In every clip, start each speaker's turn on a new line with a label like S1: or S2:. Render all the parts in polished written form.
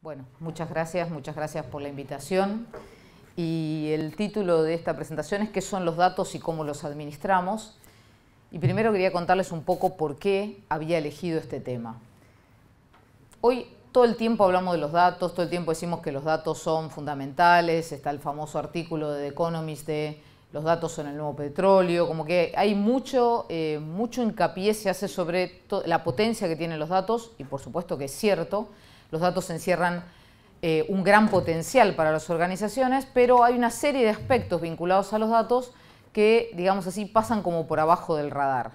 S1: Bueno, muchas gracias por la invitación. Y el título de esta presentación es ¿qué son los datos y cómo los administramos? Y primero quería contarles un poco por qué había elegido este tema. Hoy todo el tiempo hablamos de los datos, todo el tiempo decimos que los datos son fundamentales, está el famoso artículo de The Economist de los datos son el nuevo petróleo, como que hay mucho hincapié se hace sobre la potencia que tienen los datos, y por supuesto que es cierto, los datos encierran un gran potencial para las organizaciones, pero hay una serie de aspectos vinculados a los datos que, digamos así, pasan como por abajo del radar.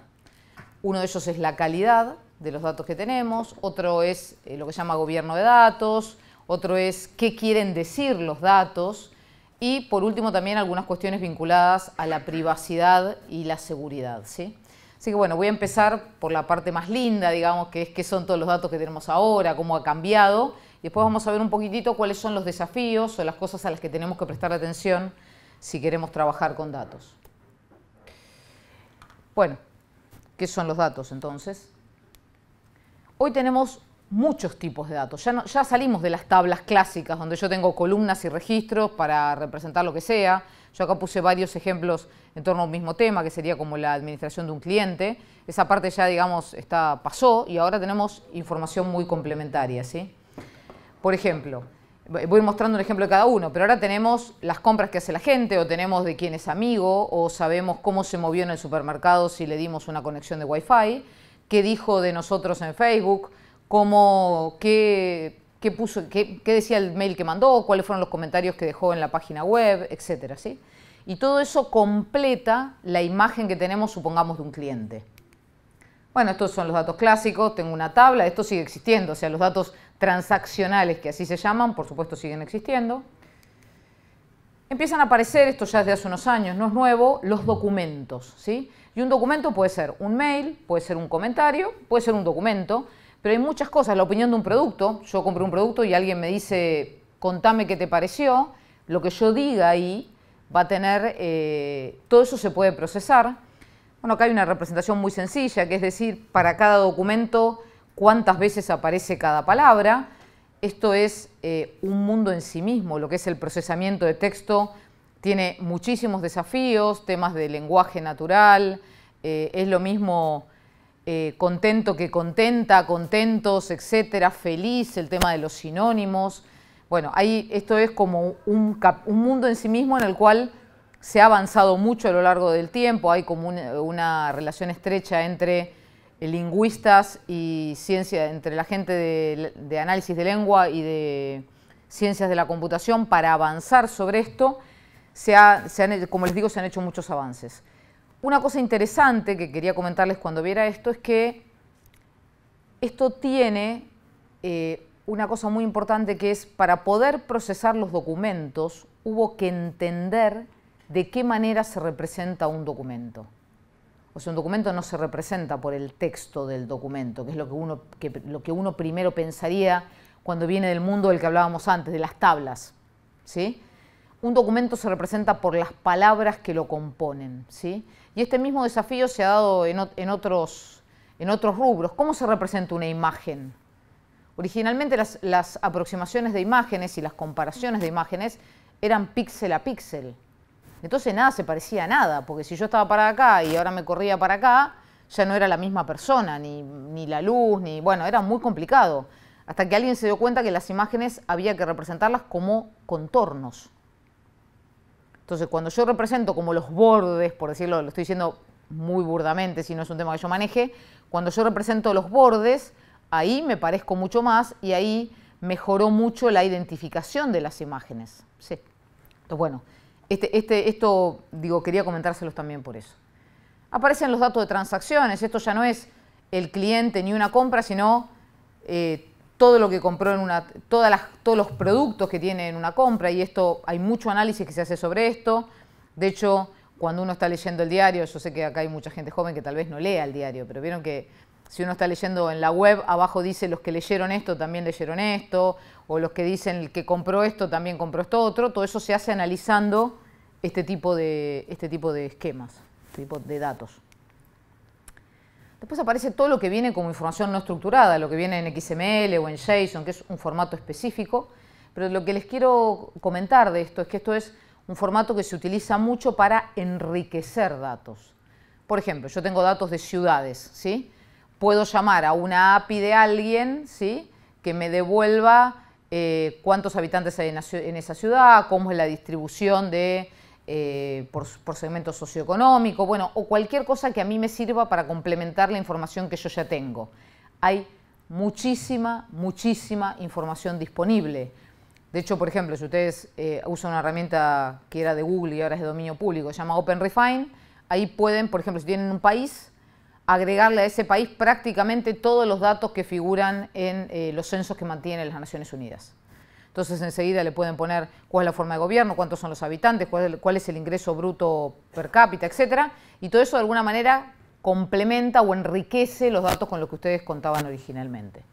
S1: Uno de ellos es la calidad de los datos que tenemos, otro es lo que se llama gobierno de datos, otro es qué quieren decir los datos y, por último, también algunas cuestiones vinculadas a la privacidad y la seguridad, ¿sí? Así que bueno, voy a empezar por la parte más linda, digamos, que es qué son todos los datos que tenemos ahora, cómo ha cambiado, y después vamos a ver un poquitito cuáles son los desafíos o las cosas a las que tenemos que prestar atención si queremos trabajar con datos. Bueno, ¿qué son los datos entonces? Hoy tenemos muchos tipos de datos. Ya salimos de las tablas clásicas donde yo tengo columnas y registros para representar lo que sea. Yo acá puse varios ejemplos en torno a un mismo tema, que sería como la administración de un cliente. Esa parte ya, digamos, pasó y ahora tenemos información muy complementaria, ¿sí? Por ejemplo, voy mostrando un ejemplo de cada uno, pero ahora tenemos las compras que hace la gente, o tenemos de quién es amigo, o sabemos cómo se movió en el supermercado si le dimos una conexión de Wi-Fi, qué dijo de nosotros en Facebook, qué decía el mail que mandó, cuáles fueron los comentarios que dejó en la página web, etcétera, ¿sí? Y todo eso completa la imagen que tenemos, supongamos, de un cliente. Bueno, estos son los datos clásicos, tengo una tabla, esto sigue existiendo, o sea, los datos transaccionales, que así se llaman, por supuesto siguen existiendo. Empiezan a aparecer, esto ya desde hace unos años, no es nuevo, los documentos, ¿sí? Y un documento puede ser un mail, puede ser un comentario, puede ser un documento, pero hay muchas cosas, la opinión de un producto, yo compré un producto y alguien me dice, contame qué te pareció, lo que yo diga ahí va a tener, todo eso se puede procesar. Bueno, acá hay una representación muy sencilla, que es decir, para cada documento, cuántas veces aparece cada palabra. Esto es un mundo en sí mismo, lo que es el procesamiento de texto tiene muchísimos desafíos, temas de lenguaje natural, es lo mismo contento que contenta, contentos, etcétera, feliz, el tema de los sinónimos. Bueno, esto es como un mundo en sí mismo en el cual se ha avanzado mucho a lo largo del tiempo, hay como una relación estrecha entre lingüistas y ciencia, entre la gente de análisis de lengua y de ciencias de la computación para avanzar sobre esto. Como les digo, se han hecho muchos avances. Una cosa interesante que quería comentarles cuando viera esto es que esto tiene una cosa muy importante, que es para poder procesar los documentos hubo que entender de qué manera se representa un documento. O sea, un documento no se representa por el texto del documento, que es lo que uno primero pensaría cuando viene del mundo del que hablábamos antes, de las tablas, ¿sí? Un documento se representa por las palabras que lo componen, ¿sí? Y este mismo desafío se ha dado en otros rubros. ¿Cómo se representa una imagen? Originalmente las aproximaciones de imágenes y las comparaciones de imágenes eran píxel a píxel. Entonces nada se parecía a nada, porque si yo estaba para acá y ahora me corría para acá, ya no era la misma persona, ni la luz, bueno, era muy complicado. Hasta que alguien se dio cuenta que las imágenes había que representarlas como contornos. Entonces, cuando yo represento como los bordes, por decirlo, lo estoy diciendo muy burdamente, si no es un tema que yo maneje, cuando yo represento los bordes, ahí me parezco mucho más y ahí mejoró mucho la identificación de las imágenes. Sí. Entonces, bueno, esto digo, quería comentárselos también por eso. Aparecen los datos de transacciones. Esto ya no es el cliente ni una compra, sino todo lo que compró todos los productos que tiene en una compra, y esto hay mucho análisis que se hace sobre esto. De hecho, cuando uno está leyendo el diario, yo sé que acá hay mucha gente joven que tal vez no lea el diario, pero vieron que si uno está leyendo en la web, abajo dice los que leyeron esto también leyeron esto, o los que dicen el que compró esto también compró esto otro. Todo eso se hace analizando este tipo de esquemas, este tipo de datos. Después aparece todo lo que viene como información no estructurada, lo que viene en XML o en JSON, que es un formato específico. Pero lo que les quiero comentar de esto es que esto es un formato que se utiliza mucho para enriquecer datos. Por ejemplo, yo tengo datos de ciudades, ¿sí? Puedo llamar a una API de alguien, ¿sí?, que me devuelva cuántos habitantes hay en esa ciudad, cómo es la distribución de, por segmento socioeconómico, bueno, o cualquier cosa que a mí me sirva para complementar la información que yo ya tengo. Hay muchísima información disponible. De hecho, por ejemplo, si ustedes usan una herramienta que era de Google y ahora es de dominio público, se llama OpenRefine, ahí pueden, por ejemplo, si tienen un país, agregarle a ese país prácticamente todos los datos que figuran en los censos que mantienen las Naciones Unidas. Entonces enseguida le pueden poner cuál es la forma de gobierno, cuántos son los habitantes, cuál es el ingreso bruto per cápita, etc. Y todo eso de alguna manera complementa o enriquece los datos con los que ustedes contaban originalmente.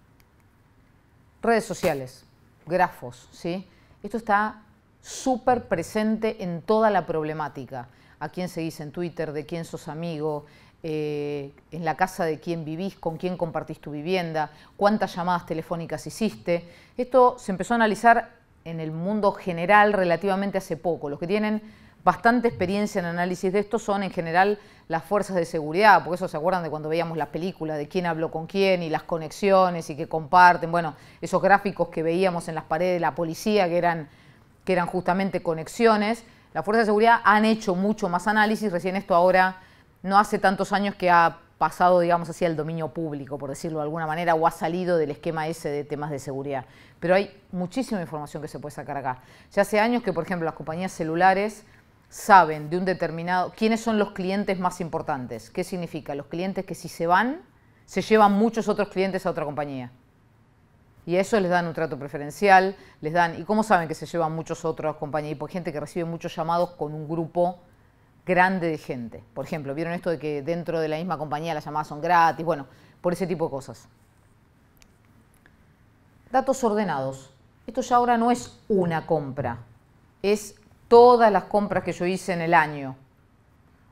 S1: Redes sociales, grafos, ¿sí? Esto está súper presente en toda la problemática. A quién seguís en Twitter, de quién sos amigo, en la casa de quién vivís, con quién compartís tu vivienda, cuántas llamadas telefónicas hiciste. Esto se empezó a analizar en el mundo general relativamente hace poco. Los que tienen bastante experiencia en análisis de esto son en general las fuerzas de seguridad, porque eso se acuerdan de cuando veíamos las películas de quién habló con quién y las conexiones y que comparten, bueno, esos gráficos que veíamos en las paredes de la policía que eran justamente conexiones. Las fuerzas de seguridad han hecho mucho más análisis, recién esto ahora no hace tantos años que ha pasado, digamos así, al dominio público, por decirlo de alguna manera, o ha salido del esquema ese de temas de seguridad. Pero hay muchísima información que se puede sacar acá. Ya hace años que, por ejemplo, las compañías celulares saben de un determinado, quiénes son los clientes más importantes. ¿Qué significa? Los clientes que si se van, se llevan muchos otros clientes a otra compañía. Y a eso les dan un trato preferencial, les dan, ¿y cómo saben que se llevan muchos otros compañías? Y por gente que recibe muchos llamados con un grupo grande de gente. Por ejemplo, ¿vieron esto de que dentro de la misma compañía las llamadas son gratis? Bueno, por ese tipo de cosas. Datos ordenados. Esto ya ahora no es una compra, es todas las compras que yo hice en el año,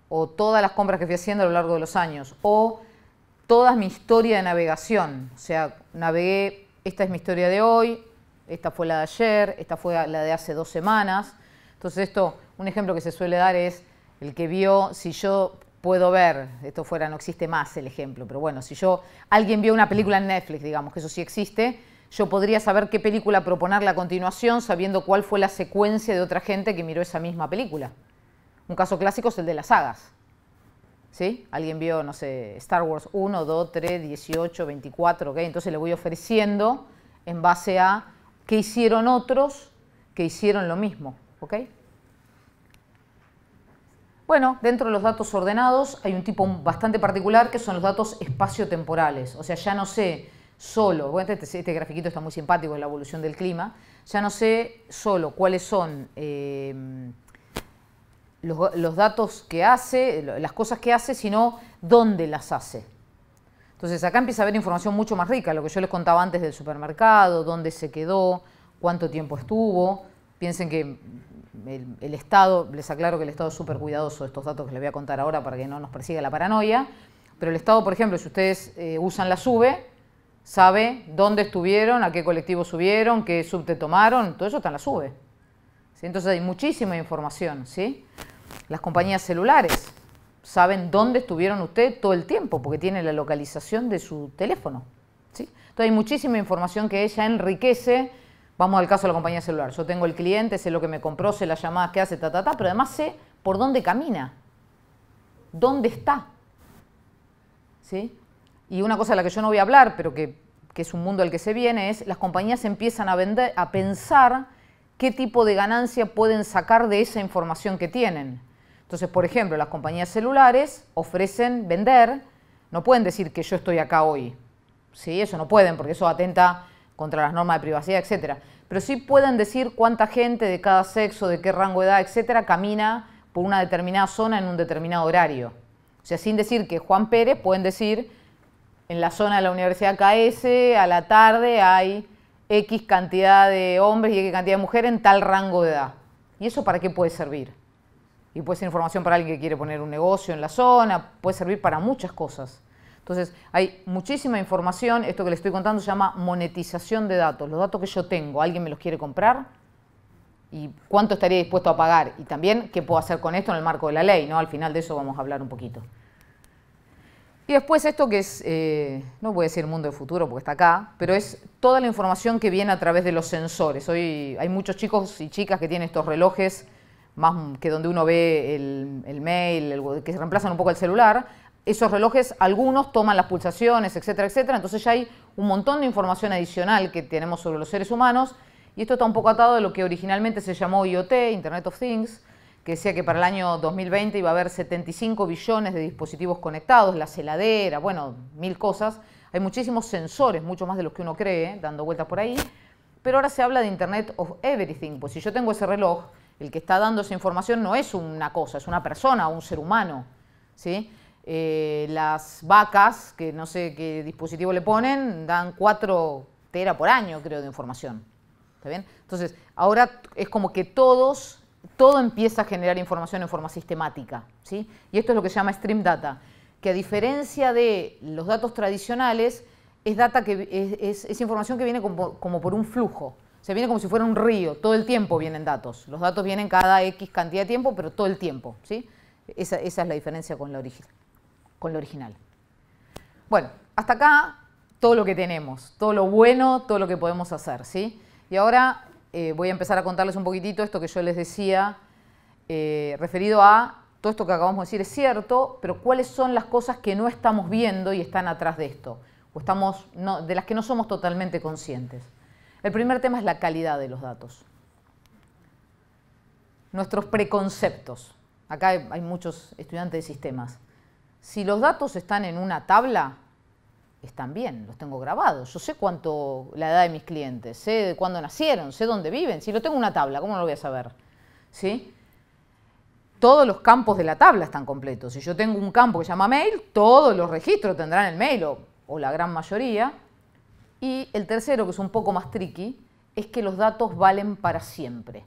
S1: o todas las compras que fui haciendo a lo largo de los años, o toda mi historia de navegación. O sea, navegué, esta es mi historia de hoy, esta fue la de ayer, esta fue la de hace 2 semanas. Entonces esto, un ejemplo que se suele dar es el que vio, si yo puedo ver, esto fuera, no existe más el ejemplo, pero bueno, si alguien vio una película en Netflix, digamos, que eso sí existe, yo podría saber qué película proponerle a continuación sabiendo cuál fue la secuencia de otra gente que miró esa misma película. Un caso clásico es el de las sagas. ¿Sí? Alguien vio, no sé, Star Wars 1, 2, 3, 18, 24, ¿ok? Entonces le voy ofreciendo en base a qué hicieron otros que hicieron lo mismo, ¿ok? Bueno, dentro de los datos ordenados hay un tipo bastante particular que son los datos espaciotemporales. O sea, ya no sé solo, bueno, este grafiquito está muy simpático, es la evolución del clima, ya no sé solo cuáles son los datos que hace, las cosas que hace, sino dónde las hace. Entonces acá empieza a haber información mucho más rica, lo que yo les contaba antes del supermercado, dónde se quedó, cuánto tiempo estuvo. Piensen que el Estado, les aclaro que el Estado es súper cuidadoso de estos datos que les voy a contar ahora para que no nos persiga la paranoia, pero el Estado, por ejemplo, si ustedes usan la SUBE, sabe dónde estuvieron, a qué colectivo subieron, qué subte tomaron, todo eso está en la SUBE. ¿Sí? Entonces hay muchísima información, ¿sí? Las compañías celulares saben dónde estuvieron ustedes todo el tiempo porque tienen la localización de su teléfono, ¿sí? Entonces hay muchísima información que ella enriquece. Vamos al caso de la compañía celular. Yo tengo el cliente, sé lo que me compró, sé las llamadas que hace, pero además sé por dónde camina, dónde está, ¿sí? Y una cosa de la que yo no voy a hablar, pero que es un mundo al que se viene, es las compañías empiezan a pensar qué tipo de ganancia pueden sacar de esa información que tienen. Entonces, por ejemplo, las compañías celulares ofrecen vender, no pueden decir que yo estoy acá hoy, ¿sí? Eso no pueden, porque eso atenta contra las normas de privacidad, etcétera. Pero sí pueden decir cuánta gente de cada sexo, de qué rango de edad, etcétera, camina por una determinada zona en un determinado horario. O sea, sin decir que Juan Pérez, pueden decir en la zona de la Universidad KS a la tarde hay X cantidad de hombres y X cantidad de mujeres en tal rango de edad. ¿Y eso para qué puede servir? Y puede ser información para alguien que quiere poner un negocio en la zona, puede servir para muchas cosas. Entonces, hay muchísima información. Esto que les estoy contando se llama monetización de datos. Los datos que yo tengo, ¿alguien me los quiere comprar? ¿Y cuánto estaría dispuesto a pagar? Y también, ¿qué puedo hacer con esto en el marco de la ley, ¿no? Al final de eso vamos a hablar un poquito. Y después esto que es, no voy a decir mundo de futuro porque está acá, pero es toda la información que viene a través de los sensores. Hoy hay muchos chicos y chicas que tienen estos relojes, más que donde uno ve el mail, que se reemplazan un poco el celular. Esos relojes, algunos toman las pulsaciones, etcétera, etcétera. Entonces ya hay un montón de información adicional que tenemos sobre los seres humanos. Y esto está un poco atado de lo que originalmente se llamó IoT, Internet of Things, que decía que para el año 2020 iba a haber 75 billones de dispositivos conectados, la heladera, bueno, 1000 cosas. Hay muchísimos sensores, mucho más de los que uno cree, dando vueltas por ahí. Pero ahora se habla de Internet of Everything. Pues si yo tengo ese reloj, el que está dando esa información no es una cosa, es una persona, un ser humano, ¿sí? Las vacas, que no sé qué dispositivo le ponen, dan 4 teras por año, creo, de información. ¿Está bien? Entonces, ahora es como que todo empieza a generar información en forma sistemática, ¿sí? Y esto es lo que se llama Stream Data, que a diferencia de los datos tradicionales, es data que es información que viene como por un flujo. Se viene como si fuera un río, todo el tiempo vienen datos. Los datos vienen cada X cantidad de tiempo, pero todo el tiempo, ¿sí? Esa es la diferencia con la original. Bueno, hasta acá todo lo que tenemos, todo lo bueno, todo lo que podemos hacer, ¿sí? Y ahora voy a empezar a contarles un poquitito esto que yo les decía, referido a todo esto que acabamos de decir es cierto, pero cuáles son las cosas que no estamos viendo y están atrás de esto, o de las que no somos totalmente conscientes. El primer tema es la calidad de los datos. Nuestros preconceptos. Acá hay muchos estudiantes de sistemas. Si los datos están en una tabla, están bien, los tengo grabados. Yo sé la edad de mis clientes, sé de cuándo nacieron, sé dónde viven. Si lo tengo en una tabla, ¿cómo no lo voy a saber? ¿Sí? Todos los campos de la tabla están completos. Si yo tengo un campo que se llama mail, todos los registros tendrán el mail, o la gran mayoría. Y el tercero, que es un poco más tricky, es que los datos valen para siempre.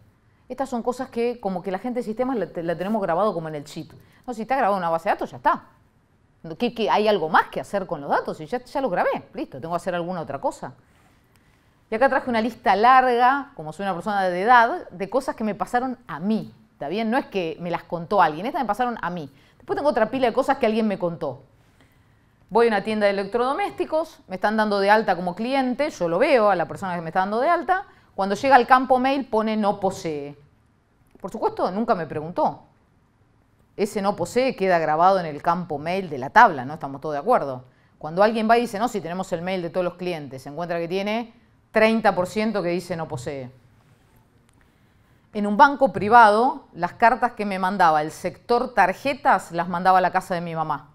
S1: Estas son cosas que como que la gente de sistemas la tenemos grabado como en el chip. No, si está grabado en una base de datos, ya está. ¿Hay algo más que hacer con los datos? Y ya lo grabé, listo, tengo que hacer alguna otra cosa. Y acá traje una lista larga, como soy una persona de edad, de cosas que me pasaron a mí. ¿Está bien? No es que me las contó alguien, estas me pasaron a mí. Después tengo otra pila de cosas que alguien me contó. Voy a una tienda de electrodomésticos, me están dando de alta como cliente, yo lo veo a la persona que me está dando de alta. Cuando llega al campo mail pone no posee. Por supuesto, nunca me preguntó. Ese no posee queda grabado en el campo mail de la tabla, ¿no? Estamos todos de acuerdo. Cuando alguien va y dice, no, si tenemos el mail de todos los clientes, se encuentra que tiene 30% que dice no posee. En un banco privado, las cartas que me mandaba el sector tarjetas las mandaba a la casa de mi mamá.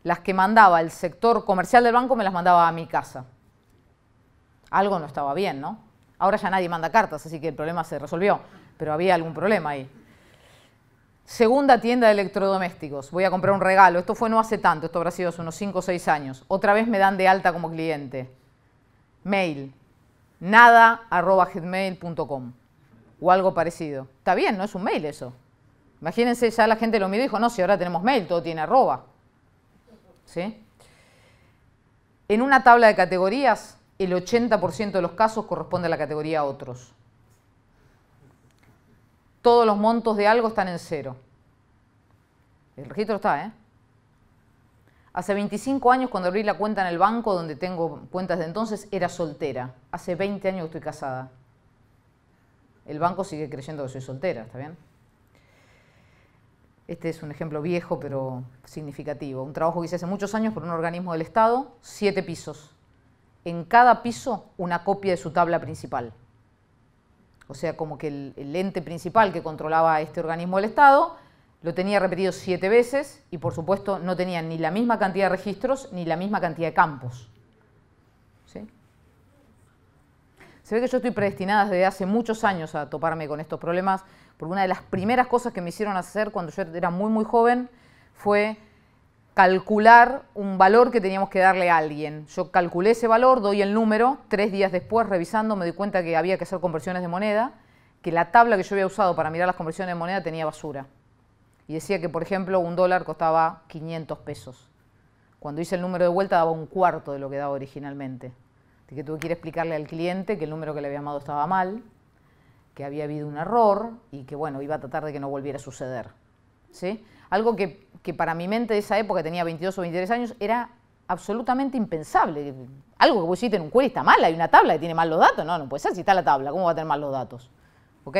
S1: Las que mandaba el sector comercial del banco me las mandaba a mi casa. Algo no estaba bien, ¿no? Ahora ya nadie manda cartas, así que el problema se resolvió, pero había algún problema ahí. Segunda tienda de electrodomésticos, voy a comprar un regalo. Esto fue no hace tanto, esto habrá sido hace unos 5 o 6 años. Otra vez me dan de alta como cliente. Mail, nada@gmail.com o algo parecido. Está bien, no es un mail eso. Imagínense, ya la gente lo miró y dijo, no, si ahora tenemos mail, todo tiene arroba. ¿Sí? En una tabla de categorías, el 80% de los casos corresponde a la categoría otros. Todos los montos de algo están en cero. El registro está, ¿eh? Hace 25 años, cuando abrí la cuenta en el banco, donde tengo cuentas de entonces, era soltera. Hace 20 años que estoy casada. El banco sigue creyendo que soy soltera, ¿está bien? Este es un ejemplo viejo, pero significativo. Un trabajo que hice hace muchos años por un organismo del Estado, 7 pisos. En cada piso, una copia de su tabla principal. O sea, como que el ente principal que controlaba este organismo del Estado lo tenía repetido 7 veces y, por supuesto, no tenía ni la misma cantidad de registros ni la misma cantidad de campos. ¿Sí? Se ve que yo estoy predestinada desde hace muchos años a toparme con estos problemas, porque una de las primeras cosas que me hicieron hacer cuando yo era muy, muy joven fue calcular un valor que teníamos que darle a alguien. Yo calculé ese valor, doy el número, 3 días después, revisando, me di cuenta que había que hacer conversiones de moneda, que la tabla que yo había usado para mirar las conversiones de moneda tenía basura. Y decía que, por ejemplo, $1 costaba 500 pesos. Cuando hice el número de vuelta daba un cuarto de lo que daba originalmente. Así que tuve que ir a explicarle al cliente que el número que le había dado estaba mal, que había habido un error y que, bueno, iba a tratar de que no volviera a suceder, ¿sí? Algo que para mi mente de esa época, tenía 22 o 23 años, era absolutamente impensable. Algo que vos hiciste en un query está mal, hay una tabla que tiene mal los datos. No, no puede ser, si está la tabla, ¿cómo va a tener mal los datos? ¿Ok?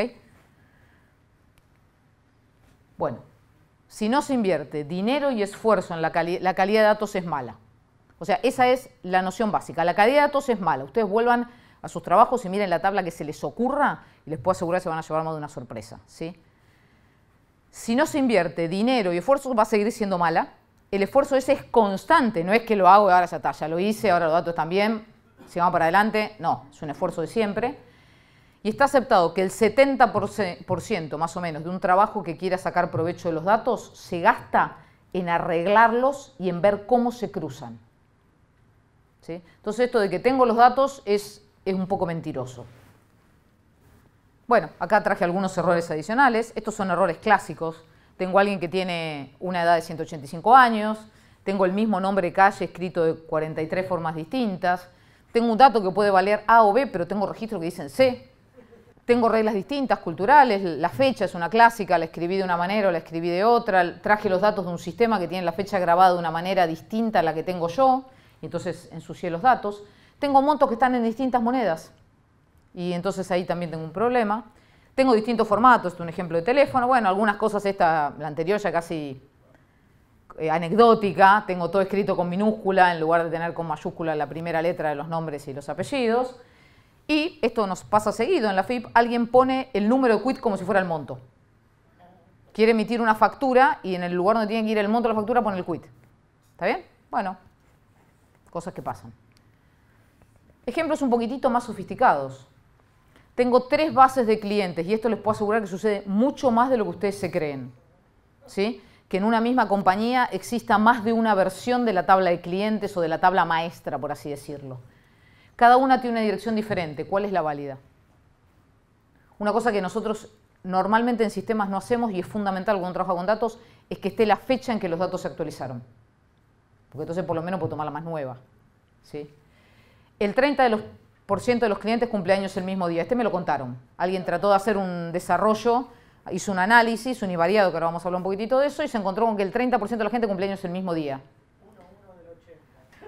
S1: Bueno, si no se invierte dinero y esfuerzo en la calidad de datos es mala. O sea, esa es la noción básica. La calidad de datos es mala. Ustedes vuelvan a sus trabajos y miren la tabla que se les ocurra y les puedo asegurar que se van a llevar más de una sorpresa, ¿sí? Si no se invierte dinero y esfuerzo, va a seguir siendo mala. El esfuerzo ese es constante, no es que lo hago y ahora ya está, ya lo hice, ahora los datos están bien, sigamos para adelante. No, es un esfuerzo de siempre. Y está aceptado que el 70% más o menos de un trabajo que quiera sacar provecho de los datos se gasta en arreglarlos y en ver cómo se cruzan, ¿sí? Entonces esto de que tengo los datos es un poco mentiroso. Bueno, acá traje algunos errores adicionales. Estos son errores clásicos. Tengo a alguien que tiene una edad de 185 años, tengo el mismo nombre de calle escrito de 43 formas distintas, tengo un dato que puede valer A o B, pero tengo registros que dicen C, tengo reglas distintas, culturales, la fecha es una clásica, la escribí de una manera o la escribí de otra, traje los datos de un sistema que tiene la fecha grabada de una manera distinta a la que tengo yo, y entonces ensucié los datos. Tengo montos que están en distintas monedas, y entonces ahí también tengo un problema. Tengo distintos formatos, esto es un ejemplo de teléfono. Bueno, algunas cosas, la anterior ya casi anecdótica. Tengo todo escrito con minúscula en lugar de tener con mayúscula la primera letra de los nombres y los apellidos. Y esto nos pasa seguido en la FIP. Alguien pone el número de quit como si fuera el monto. Quiere emitir una factura y en el lugar donde tiene que ir el monto de la factura pone el quit. ¿Está bien? Bueno, cosas que pasan. Ejemplos un poquitito más sofisticados. Tengo 3 bases de clientes y esto les puedo asegurar que sucede mucho más de lo que ustedes se creen, ¿sí? Que en una misma compañía exista más de una versión de la tabla de clientes o de la tabla maestra, por así decirlo. Cada una tiene una dirección diferente. ¿Cuál es la válida? Una cosa que nosotros normalmente en sistemas no hacemos y es fundamental cuando uno trabaja con datos es que esté la fecha en que los datos se actualizaron. Porque entonces por lo menos puedo tomar la más nueva, ¿sí? El 30% de los clientes cumpleaños el mismo día. Este me lo contaron. Alguien trató de hacer un desarrollo, hizo un análisis univariado, que ahora vamos a hablar un poquitito de eso, y se encontró con que el 30% de la gente cumpleaños el mismo día.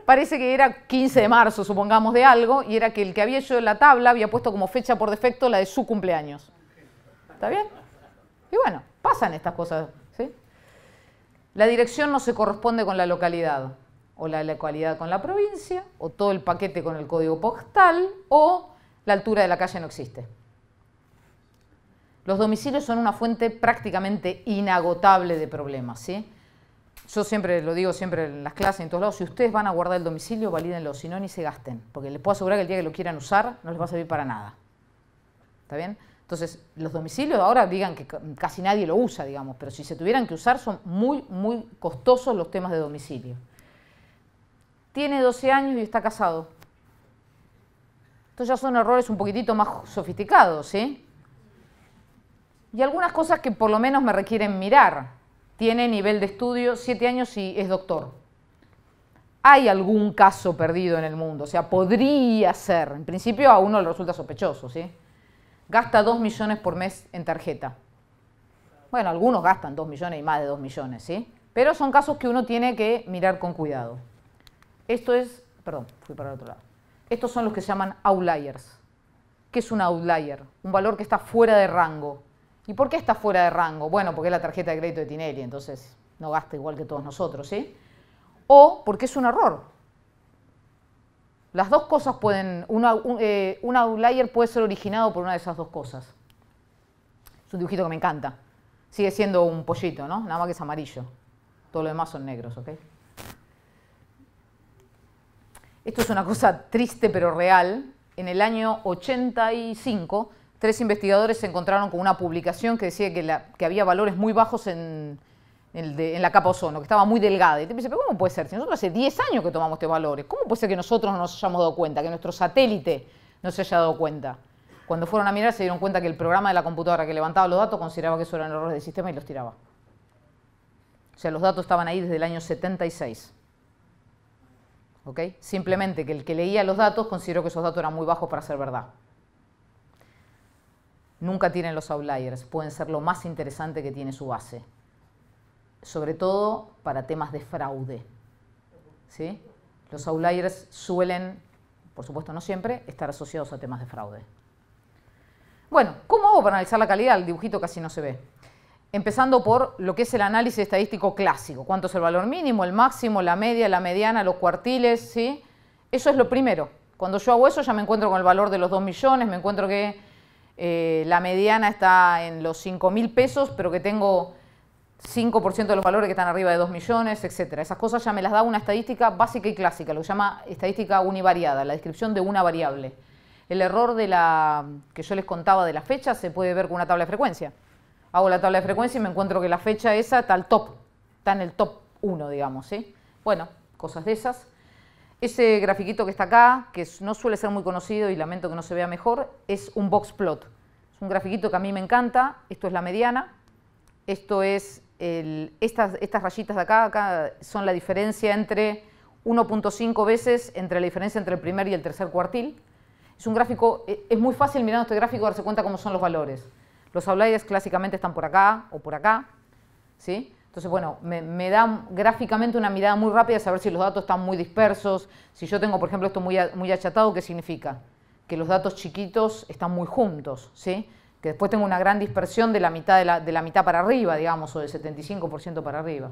S1: Parece que era 15 de marzo, supongamos, de algo, y era que el que había hecho la tabla había puesto como fecha por defecto la de su cumpleaños. ¿Está bien? Y bueno, pasan estas cosas, ¿sí? La dirección no se corresponde con la localidad. O la localidad con la provincia, o todo el paquete con el código postal, o la altura de la calle no existe. Los domicilios son una fuente prácticamente inagotable de problemas, ¿sí? Yo siempre lo digo siempre en las clases, en todos lados, si ustedes van a guardar el domicilio, valídenlo, si no, ni se gasten, porque les puedo asegurar que el día que lo quieran usar, no les va a servir para nada. ¿Está bien? Entonces, los domicilios ahora digan que casi nadie lo usa, digamos, pero si se tuvieran que usar, son muy, muy costosos los temas de domicilio. Tiene 12 años y está casado. Estos ya son errores un poquitito más sofisticados, ¿sí? Y algunas cosas que por lo menos me requieren mirar. Tiene nivel de estudio, 7 años y es doctor. Hay algún caso perdido en el mundo, o sea, podría ser. En principio a uno le resulta sospechoso, ¿sí? Gasta 2 millones por mes en tarjeta. Bueno, algunos gastan 2 millones y más de 2 millones, ¿sí? Pero son casos que uno tiene que mirar con cuidado. Esto es, perdón, fui para el otro lado. Estos son los que se llaman outliers. ¿Qué es un outlier? Un valor que está fuera de rango. ¿Y por qué está fuera de rango? Bueno, porque es la tarjeta de crédito de Tinelli, entonces no gasta igual que todos nosotros, ¿sí? O porque es un error. Las dos cosas pueden, un outlier puede ser originado por una de esas dos cosas. Es un dibujito que me encanta. Sigue siendo un pollito, ¿no? Nada más que es amarillo. Todo lo demás son negros, ¿ok? Esto es una cosa triste pero real. En el año 85, 3 investigadores se encontraron con una publicación que decía que había valores muy bajos en la capa ozono, que estaba muy delgada. Y te dice, pero ¿cómo puede ser? Si nosotros hace 10 años que tomamos estos valores, ¿cómo puede ser que nosotros no nos hayamos dado cuenta, que nuestro satélite no se haya dado cuenta? Cuando fueron a mirar se dieron cuenta que el programa de la computadora que levantaba los datos consideraba que eso eran errores del sistema y los tiraba. O sea, los datos estaban ahí desde el año 76. ¿ok? Simplemente que el que leía los datos consideró que esos datos eran muy bajos para ser verdad. Nunca tienen los outliers, pueden ser lo más interesante que tiene su base. Sobre todo para temas de fraude, ¿sí? Los outliers suelen, por supuesto no siempre, estar asociados a temas de fraude. Bueno, ¿cómo hago para analizar la calidad? El dibujito casi no se ve. Empezando por lo que es el análisis estadístico clásico. ¿Cuánto es el valor mínimo, el máximo, la media, la mediana, los cuartiles? ¿Sí? Eso es lo primero. Cuando yo hago eso ya me encuentro con el valor de los 2 millones, me encuentro que la mediana está en los 5.000 pesos, pero que tengo 5% de los valores que están arriba de 2 millones, etc. Esas cosas ya me las da una estadística básica y clásica, lo que se llama estadística univariada, la descripción de una variable. El error que yo les contaba de la fecha se puede ver con una tabla de frecuencia. Hago la tabla de frecuencia y me encuentro que la fecha esa está al top, está en el top 1, digamos, ¿sí? Bueno, cosas de esas. Ese grafiquito que está acá, que no suele ser muy conocido y lamento que no se vea mejor, es un box plot. Es un grafiquito que a mí me encanta. Esto es la mediana. Esto es estas rayitas de acá son la diferencia entre 1.5 veces entre la diferencia entre el primer y el tercer cuartil. Es un gráfico, es muy fácil mirando este gráfico darse cuenta cómo son los valores. Los outliers clásicamente están por acá o por acá, ¿sí? Entonces, bueno, me da gráficamente una mirada muy rápida de saber si los datos están muy dispersos. Si yo tengo, por ejemplo, esto muy achatado, ¿qué significa? Que los datos chiquitos están muy juntos, ¿sí? Que después tengo una gran dispersión de la mitad, de la mitad para arriba, digamos, o del 75% para arriba.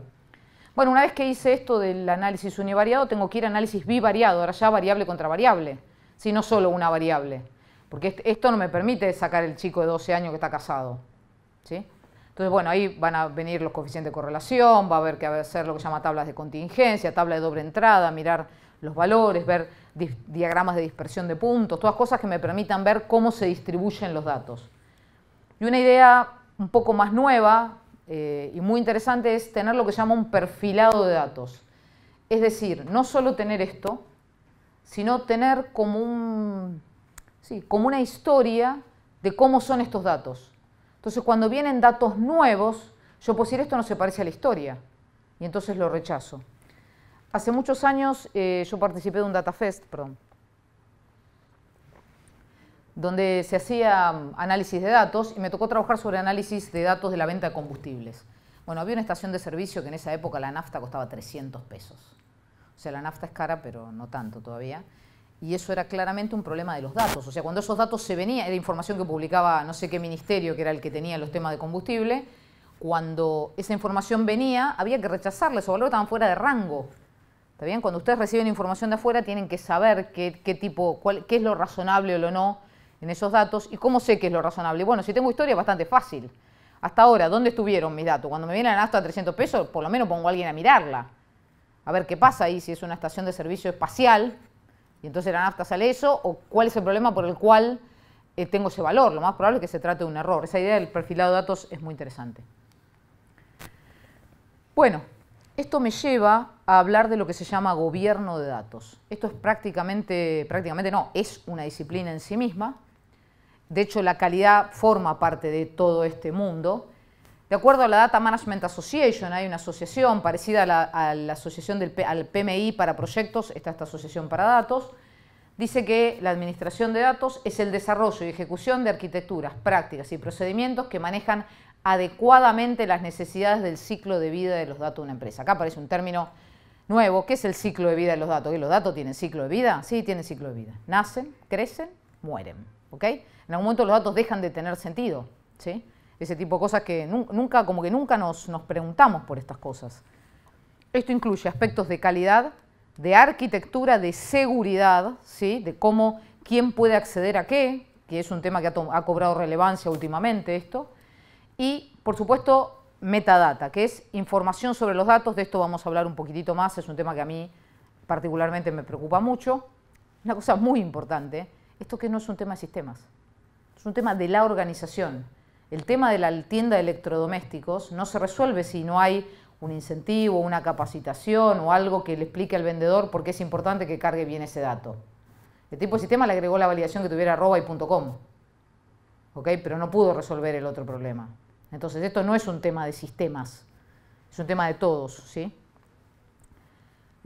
S1: Bueno, una vez que hice esto del análisis univariado, tengo que ir a análisis bivariado, ahora ya variable contra variable, ¿sí? No solo una variable. Porque esto no me permite sacar el chico de 12 años que está casado, ¿sí? Entonces, bueno, ahí van a venir los coeficientes de correlación, va a haber que hacer lo que se llama tablas de contingencia, tabla de doble entrada, mirar los valores, ver diagramas de dispersión de puntos, todas cosas que me permitan ver cómo se distribuyen los datos. Y una idea un poco más nueva y muy interesante es tener lo que se llama un perfilado de datos. Es decir, no solo tener esto, sino tener como como una historia de cómo son estos datos. Entonces, cuando vienen datos nuevos, yo puedo decir, esto no se parece a la historia, y entonces lo rechazo. Hace muchos años yo participé de un DataFest, donde se hacía análisis de datos, y me tocó trabajar sobre análisis de datos de la venta de combustibles. Bueno, había una estación de servicio que en esa época la nafta costaba 300 pesos. O sea, la nafta es cara, pero no tanto todavía. Y eso era claramente un problema de los datos. O sea, cuando esos datos se venían, era información que publicaba no sé qué ministerio, que era el que tenía los temas de combustible, cuando esa información venía, había que rechazarla, esos valores estaban fuera de rango. ¿Está bien? Cuando ustedes reciben información de afuera, tienen que saber qué es lo razonable o lo no en esos datos. ¿Y cómo sé qué es lo razonable? Bueno, si tengo historia, es bastante fácil. Hasta ahora, ¿dónde estuvieron mis datos? Cuando me viene la nafta a 300 pesos, por lo menos pongo a alguien a mirarla. A ver qué pasa ahí, si es una estación de servicio espacial, y entonces la nafta sale eso, o cuál es el problema por el cual tengo ese valor. Lo más probable es que se trate de un error. Esa idea del perfilado de datos es muy interesante. Bueno, esto me lleva a hablar de lo que se llama gobierno de datos. Esto es prácticamente no, es una disciplina en sí misma. De hecho, la calidad forma parte de todo este mundo. De acuerdo a la Data Management Association, hay una asociación parecida a la asociación al PMI para proyectos, está esta asociación para datos. Dice que la administración de datos es el desarrollo y ejecución de arquitecturas, prácticas y procedimientos que manejan adecuadamente las necesidades del ciclo de vida de los datos de una empresa. Acá aparece un término nuevo. ¿Qué es el ciclo de vida de los datos? ¿Que los datos tienen ciclo de vida? Sí, tienen ciclo de vida. Nacen, crecen, mueren. ¿Ok? En algún momento los datos dejan de tener sentido, ¿sí? Ese tipo de cosas que nunca nos preguntamos por estas cosas. Esto incluye aspectos de calidad, de arquitectura, de seguridad, ¿sí? De quién puede acceder a qué, que es un tema que ha cobrado relevancia últimamente esto. Y, por supuesto, metadata, que es información sobre los datos. De esto vamos a hablar un poquitito más, es un tema que a mí particularmente me preocupa mucho. Una cosa muy importante, esto que no es un tema de sistemas, es un tema de la organización. El tema de la tienda de electrodomésticos no se resuelve si no hay un incentivo, una capacitación o algo que le explique al vendedor por qué es importante que cargue bien ese dato. El tipo de sistema le agregó la validación que tuviera @y.com, ¿ok? Pero no pudo resolver el otro problema. Entonces, esto no es un tema de sistemas, es un tema de todos, ¿sí?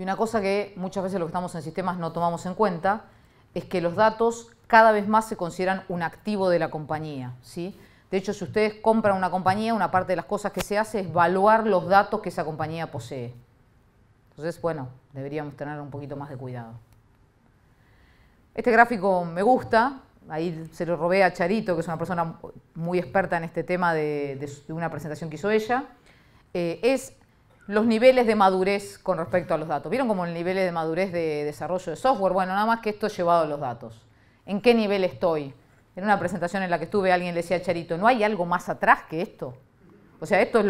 S1: Y una cosa que muchas veces los que estamos en sistemas no tomamos en cuenta es que los datos cada vez más se consideran un activo de la compañía, ¿sí? De hecho, si ustedes compran una compañía, una parte de las cosas que se hace es evaluar los datos que esa compañía posee. Entonces, bueno, deberíamos tener un poquito más de cuidado. Este gráfico me gusta, ahí se lo robé a Charito, que es una persona muy experta en este tema de una presentación que hizo ella. Es los niveles de madurez con respecto a los datos. ¿Vieron como el nivel de madurez de desarrollo de software? Bueno, nada más que esto llevado a los datos. ¿En qué nivel estoy? En una presentación en la que estuve, alguien le decía a Charito, ¿no hay algo más atrás que esto? O sea, esto es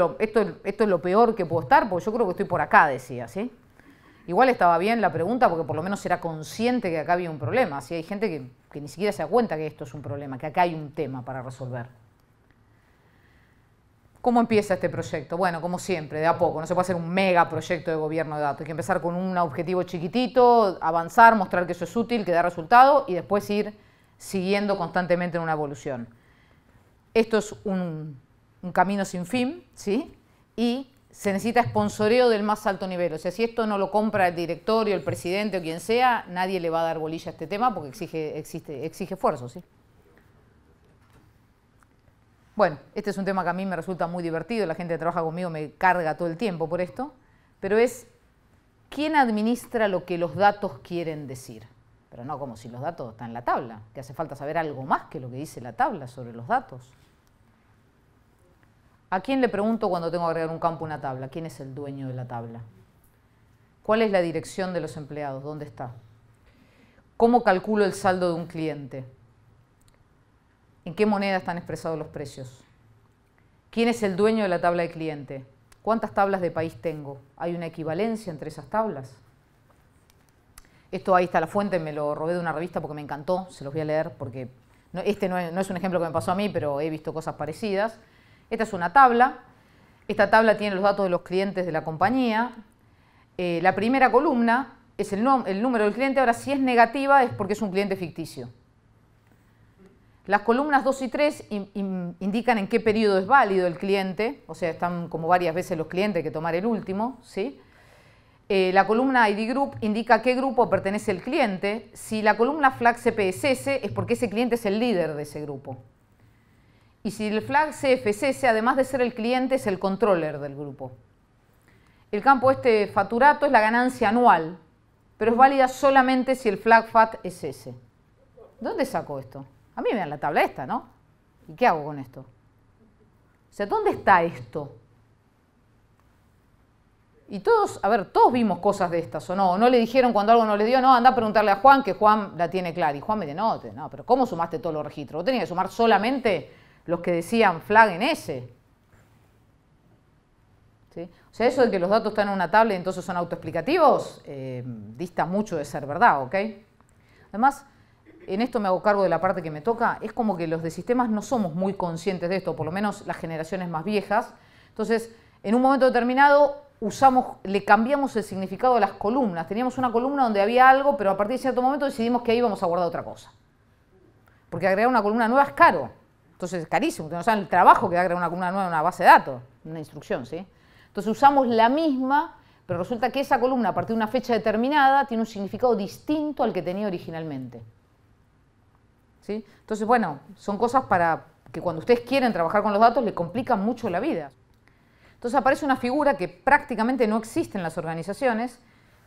S1: lo peor que puedo estar, porque yo creo que estoy por acá, decía, ¿sí? Igual estaba bien la pregunta, porque por lo menos era consciente que acá había un problema. ¿Sí? Hay gente que ni siquiera se da cuenta que esto es un problema, que acá hay un tema para resolver. ¿Cómo empieza este proyecto? Bueno, como siempre, de a poco. No se puede hacer un mega proyecto de gobierno de datos. Hay que empezar con un objetivo chiquitito, avanzar, mostrar que eso es útil, que da resultado y después ir siguiendo constantemente en una evolución. Esto es un camino sin fin, ¿sí? Y se necesita sponsoreo del más alto nivel. O sea, si esto no lo compra el directorio, el presidente o quien sea, nadie le va a dar bolilla a este tema porque exige esfuerzo, ¿sí? Bueno, este es un tema que a mí me resulta muy divertido, la gente que trabaja conmigo me carga todo el tiempo por esto, pero es ¿quién administra lo que los datos quieren decir? Pero no como si los datos están en la tabla, que hace falta saber algo más que lo que dice la tabla sobre los datos. ¿A quién le pregunto cuando tengo que agregar un campo a una tabla? ¿Quién es el dueño de la tabla? ¿Cuál es la dirección de los empleados? ¿Dónde está? ¿Cómo calculo el saldo de un cliente? ¿En qué moneda están expresados los precios? ¿Quién es el dueño de la tabla de cliente? ¿Cuántas tablas de país tengo? ¿Hay una equivalencia entre esas tablas? Esto ahí está la fuente, me lo robé de una revista porque me encantó, se los voy a leer porque no es un ejemplo que me pasó a mí, pero he visto cosas parecidas. Esta es una tabla. Esta tabla tiene los datos de los clientes de la compañía. La primera columna es el número del cliente. Ahora, si es negativa es porque es un cliente ficticio. Las columnas 2 y 3 indican en qué periodo es válido el cliente, o sea, están como varias veces los clientes, hay que tomar el último, ¿sí? La columna ID Group indica a qué grupo pertenece el cliente. Si la columna flag CPSS es porque ese cliente es el líder de ese grupo. Y si el flag CFSS, además de ser el cliente, es el controller del grupo. El campo facturato es la ganancia anual, pero es válida solamente si el flag FAT es ese. ¿Dónde saco esto? A mí me dan la tabla esta, ¿no? ¿Y qué hago con esto? O sea, ¿dónde está esto? Y todos, a ver, todos vimos cosas de estas, ¿o no? ¿O no le dijeron cuando algo no les dio? No, anda a preguntarle a Juan, que Juan la tiene clara. Y Juan me dice, no, pero ¿cómo sumaste todos los registros? Vos tenías que sumar solamente los que decían flag en ese. ¿Sí? O sea, eso de que los datos están en una tabla y entonces son autoexplicativos, dista mucho de ser verdad, ¿ok? Además, en esto me hago cargo de la parte que me toca, es como que los de sistemas no somos muy conscientes de esto, por lo menos las generaciones más viejas. Entonces, en un momento determinado, le cambiamos el significado de las columnas. Teníamos una columna donde había algo, pero a partir de cierto momento decidimos que ahí íbamos a guardar otra cosa. Porque agregar una columna nueva es caro. Entonces es carísimo. Ustedes no saben el trabajo que da agregar una columna nueva en una base de datos, una instrucción, ¿sí? Entonces usamos la misma, pero resulta que esa columna, a partir de una fecha determinada, tiene un significado distinto al que tenía originalmente. ¿Sí? Entonces, bueno, son cosas para que cuando ustedes quieren trabajar con los datos les complican mucho la vida. Entonces aparece una figura que prácticamente no existe en las organizaciones,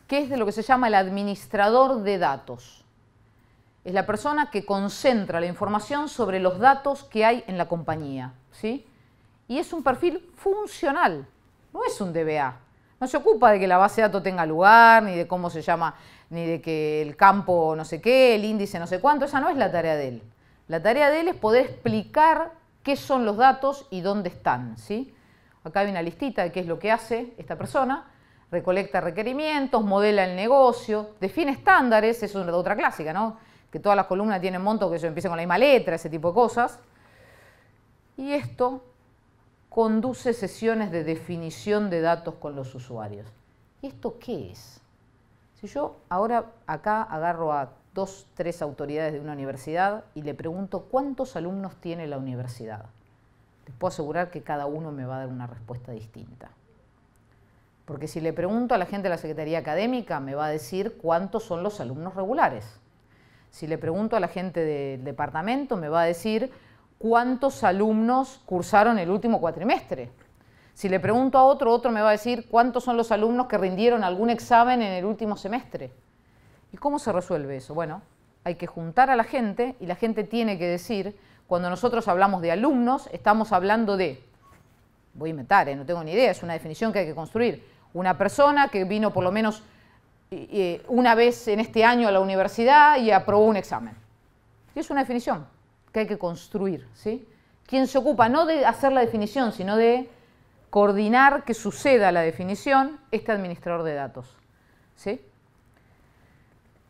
S1: que es de lo que se llama el administrador de datos. Es la persona que concentra la información sobre los datos que hay en la compañía, ¿sí? Y es un perfil funcional, no es un DBA. No se ocupa de que la base de datos tenga lugar, ni de cómo se llama, ni de que el campo no sé qué, el índice no sé cuánto. Esa no es la tarea de él. La tarea de él es poder explicar qué son los datos y dónde están, ¿sí? Acá hay una listita de qué es lo que hace esta persona. Recolecta requerimientos, modela el negocio, define estándares, eso es otra clásica, ¿no? Que todas las columnas tienen montos que empiecen con la misma letra, ese tipo de cosas. Y esto conduce sesiones de definición de datos con los usuarios. ¿Y esto qué es? Si yo ahora acá agarro a 2, 3 autoridades de una universidad y le pregunto cuántos alumnos tiene la universidad, les puedo asegurar que cada uno me va a dar una respuesta distinta. Porque si le pregunto a la gente de la Secretaría Académica, me va a decir cuántos son los alumnos regulares. Si le pregunto a la gente del departamento, me va a decir cuántos alumnos cursaron el último cuatrimestre. Si le pregunto a otro, otro me va a decir cuántos son los alumnos que rindieron algún examen en el último semestre. ¿Y cómo se resuelve eso? Bueno, hay que juntar a la gente y la gente tiene que decir, cuando nosotros hablamos de alumnos, estamos hablando de, voy a inventar, no tengo ni idea, es una definición que hay que construir, una persona que vino por lo menos una vez en este año a la universidad y aprobó un examen. Y es una definición que hay que construir, ¿sí? ¿Quién se ocupa no de hacer la definición, sino de coordinar que suceda la definición? Este administrador de datos, ¿sí?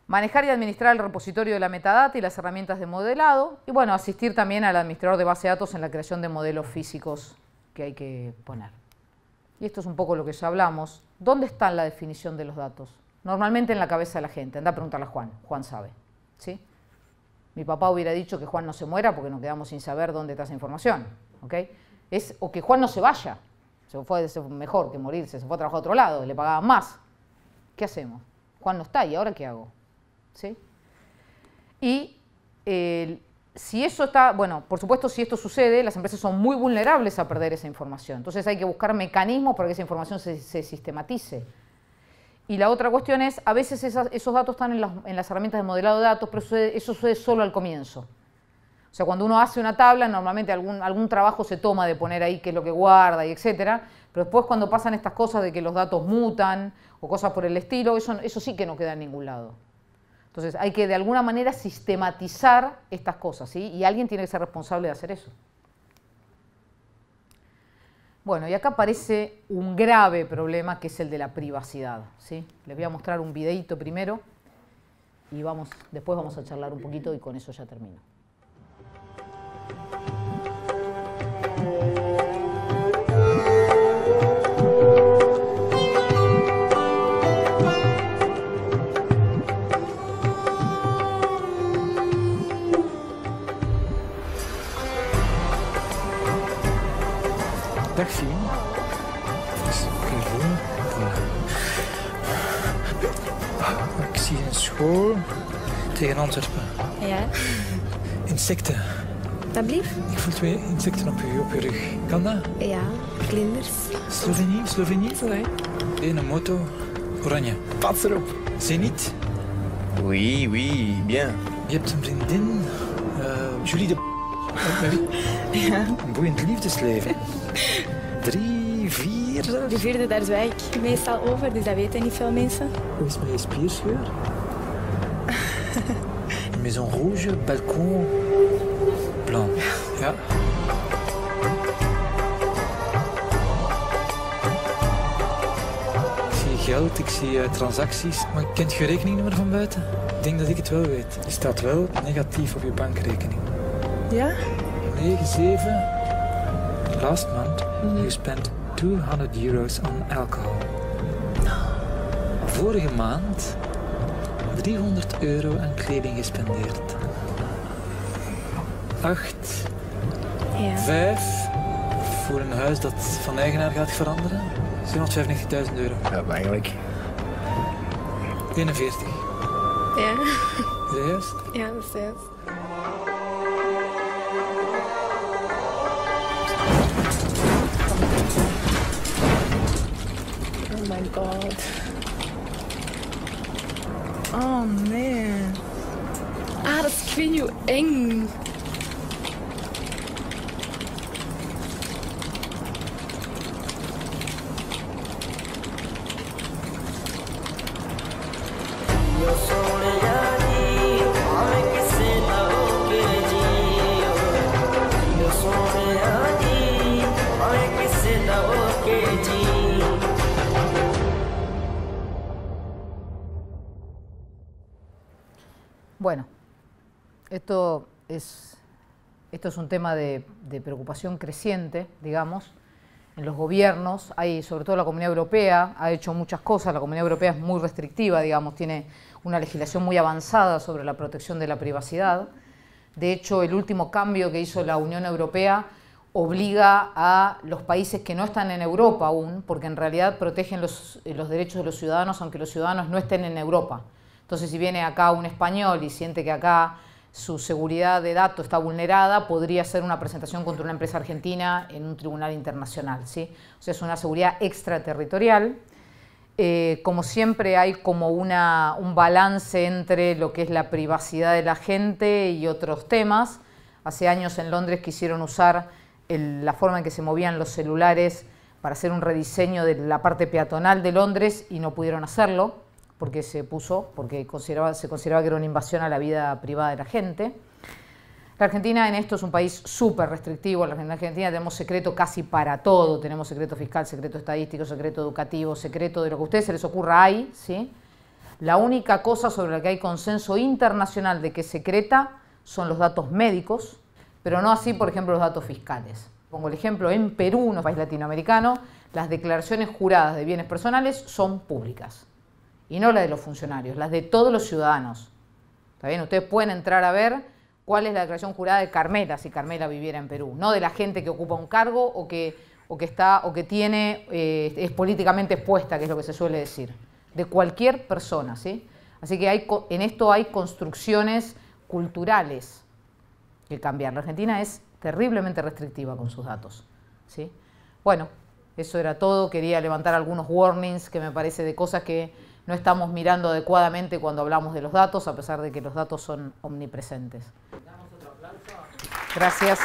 S1: Manejar y administrar el repositorio de la metadata y las herramientas de modelado. Y bueno, asistir también al administrador de base de datos en la creación de modelos físicos que hay que poner. Y esto es un poco lo que ya hablamos. ¿Dónde está la definición de los datos? Normalmente en la cabeza de la gente. Anda a preguntarle a Juan. Juan sabe, ¿sí? Mi papá hubiera dicho que Juan no se muera porque nos quedamos sin saber dónde está esa información, ¿ok? O que Juan no se vaya. Se fue mejor que morirse, se fue a trabajar a otro lado, le pagaban más. ¿Qué hacemos? Juan no está, ¿y ahora qué hago? ¿Sí? Y si eso está, bueno, por supuesto, si esto sucede, las empresas son muy vulnerables a perder esa información. Entonces hay que buscar mecanismos para que esa información se sistematice. Y la otra cuestión es, a veces esos datos están en las herramientas de modelado de datos, pero eso sucede solo al comienzo. O sea, cuando uno hace una tabla, normalmente algún trabajo se toma de poner ahí qué es lo que guarda y etcétera, pero después cuando pasan estas cosas de que los datos mutan o cosas por el estilo, eso sí que no queda en ningún lado. Entonces hay que de alguna manera sistematizar estas cosas, ¿sí? Y alguien tiene que ser responsable de hacer eso. Bueno, y acá aparece un grave problema que es el de la privacidad, ¿sí? Les voy a mostrar un videíto primero y después vamos a charlar un poquito y con eso ya termino.
S2: Dag Fien. Ik zie een school tegen Antwerpen.
S3: Ja?
S2: Insecten.
S3: Dat blieft?
S2: Ik voel 2 insecten op je rug. Kan dat?
S3: Ja, vlinders.
S2: Slovenië?
S3: Zo, hè?
S2: Een moto, oranje. Pas erop. Zenit.
S4: Oui, oui, bien.
S2: Je hebt een vriendin, Julie de...
S3: Ja.
S2: Een boeiend liefdesleven. 3, 4 zelfs.
S3: De vierde, daar zwijg ik meestal over, dus dat weten niet veel mensen.
S2: Hoe is mijn spierscheur? Maison rouge, balcon blanc. Ja. Ik zie geld, ik zie transacties. Maar kent je rekeningnummer van buiten? Ik denk dat ik het wel weet. Je staat wel negatief op je bankrekening.
S3: Ja?
S2: 9-7. Last month you spent €200 on alcohol. Vorige maand €300 aan kleding gespendeerd. 8.
S3: Ja.
S2: 5. Voor een huis dat van eigenaar gaat veranderen. €795.000.
S4: Ja, eigenlijk.
S2: 41.
S3: Ja.
S2: Is dat juist?
S3: Ja, dat is juist. Oh my god. Oh nee. Ah, dat is, ik weet niet hoe eng.
S1: Bueno, esto es un tema de preocupación creciente, digamos, en los gobiernos. Sobre todo la Comunidad Europea ha hecho muchas cosas. La Comunidad Europea es muy restrictiva, digamos, tiene una legislación muy avanzada sobre la protección de la privacidad. De hecho, el último cambio que hizo la Unión Europea obliga a los países que no están en Europa aún, porque en realidad protegen los derechos de los ciudadanos, aunque los ciudadanos no estén en Europa. Entonces, si viene acá un español y siente que acá su seguridad de datos está vulnerada, podría hacer una presentación contra una empresa argentina en un tribunal internacional, ¿sí? O sea, es una seguridad extraterritorial. Como siempre hay como un balance entre lo que es la privacidad de la gente y otros temas. Hace años en Londres quisieron usar la forma en que se movían los celulares para hacer un rediseño de la parte peatonal de Londres y no pudieron hacerlo porque se consideraba que era una invasión a la vida privada de la gente. La Argentina en esto es un país súper restrictivo. En la Argentina tenemos secreto casi para todo. Tenemos secreto fiscal, secreto estadístico, secreto educativo, secreto de lo que a ustedes se les ocurra hay, ¿sí? La única cosa sobre la que hay consenso internacional de que es secreta son los datos médicos, pero no así, por ejemplo, los datos fiscales. Pongo el ejemplo, en Perú, un país latinoamericano, las declaraciones juradas de bienes personales son públicas. Y no las de los funcionarios, las de todos los ciudadanos. ¿Está bien? Ustedes pueden entrar a ver cuál es la declaración jurada de Carmela, si Carmela viviera en Perú. No de la gente que ocupa un cargo o que es políticamente expuesta, que es lo que se suele decir. De cualquier persona, ¿sí? Así que en esto hay construcciones culturales que cambiar. La Argentina es terriblemente restrictiva con sus datos, ¿sí? Bueno, eso era todo. Quería levantar algunos warnings que me parece de cosas que no estamos mirando adecuadamente cuando hablamos de los datos, a pesar de que los datos son omnipresentes. Gracias.